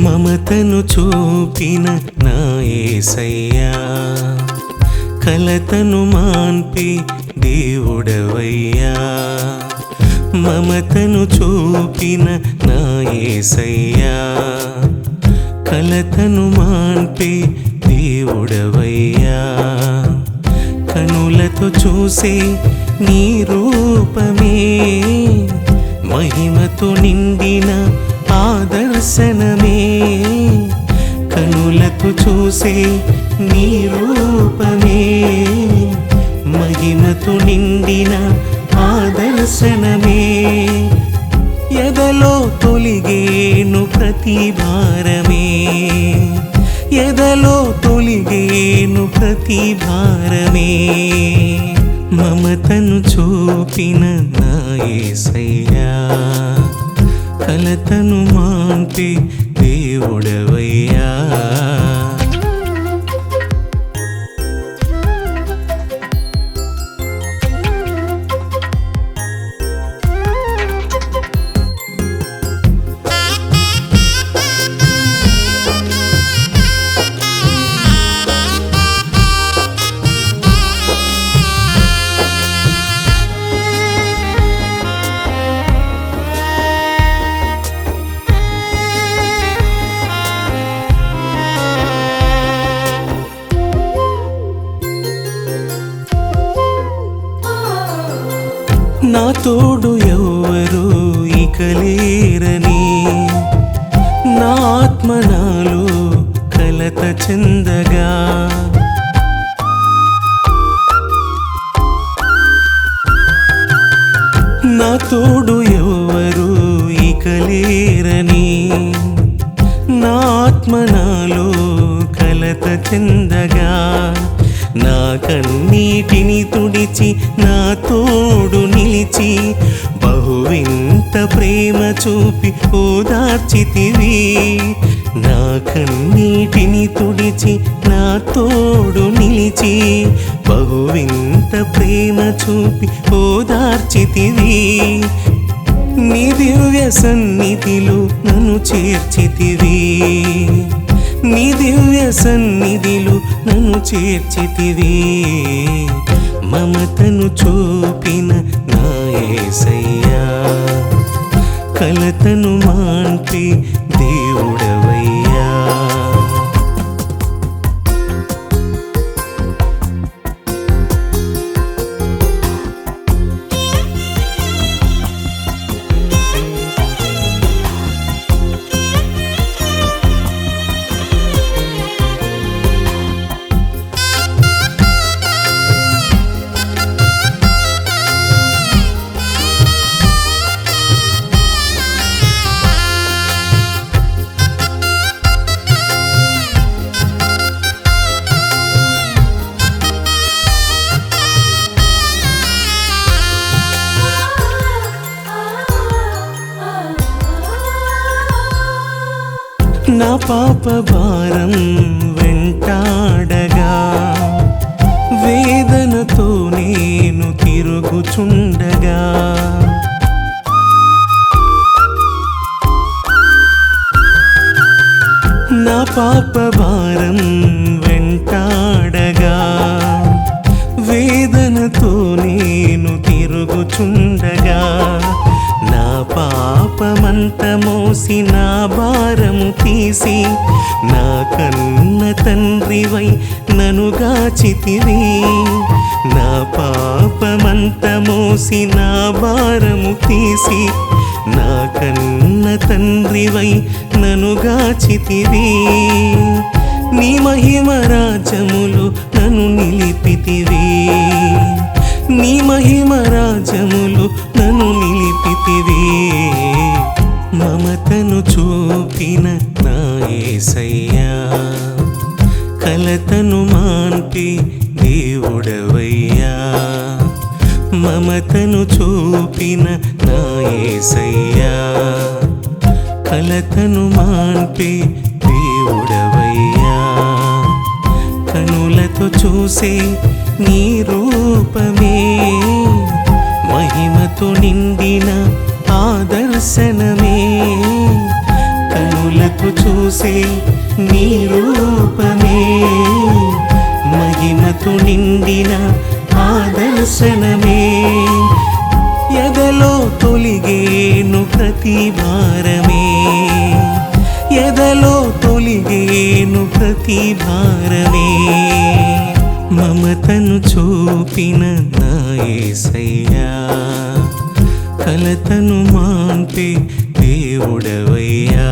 మమతను చూపిన నా యేసయ్యా, కలతను మాన్పి దేవుడవయ్యా. మమతను చూపిన నా యేసయ్యా, కలతను మాన్పి దేవుడవయ్యా. కనులతో చూసే నీ రూపమే, మహిమతో నిండిన ఆదర్శనమే. కనులతో చూసే నీ రూపమే, మహిమతో నిండిన ఆదర్శనమే. ఎదలో తొలిగేను ప్రతి భారమే, ఎదలో తొలిగేను ప్రతి భారమే. మమతను చూపిన నా యేసయ్యా, కలతను మాన్పి దేవుడవయ్యా. నా తోడు ఎవరు ఇక లేరని, నా ఆత్మ నాలో కలత చెందగా. నా తోడు ఎవరు ఇక లేరని, నా ఆత్మ నాలో కలత చెందగా. నా కన్నీటిని తుడిచి నా తోడు నిలిచి, బహువింత ప్రేమ చూపి ఓదార్చితివి. నా కన్నీటిని తుడిచి నా తోడు నిలిచి, బహువింత ప్రేమ చూపి ఓదార్చితివి. నీ దివ్య సన్నిధిలో నన్ను చేర్చితివి, నీ దివ్య సన్నిధిలో నన్ను చేర్చితివి. మమతను చూపిన నా యేసయ్యా, కలతను మాన్పి దేవుడవయ్యా. నా పాప భారం వెంటాడగా, వేదనతో నేను తిరుగుచుండగా. నా పాప భారం వెంటాడగా, వేదనతో నేను తిరుగుచుండగా. నా పాపమంత మోసి నా భారము తీసి, నా కన్న తండ్రివై నన్ను గాచితివి. నా పాపమంత మోసి నా భారము తీసి, నా కన్న తండ్రివై నన్ను గాచితివి. నీ మహిమ రాజ్యములో నన్ను నిలిపితివి, నీ మహిమ రాజ్యములో నన్ను నిలిపితివి. మమతను చూపిన నా యేసయ్యా, కలతను మాన్పి దేవుడవయ్యా. మమతను చూపిన నా యేసయ్యా, కలతను మాన్పి దేవుడవయ్యా. కనులతో చూసే నీ రూపమే, మహిమతో నిండిన ఆదర్శనమే. కనుల కళ్ళతో చూసే నీ రూపమే మహిమతో నిండిన ఆదర్శనమే ఎదలో తొలిగేను ప్రతి భారమే ఎదలో తొలిగేను ప్రతి భారమే మమతను చూపిన నా యేసయ్యా కలతను మాన్పే దేవుడవయ్యా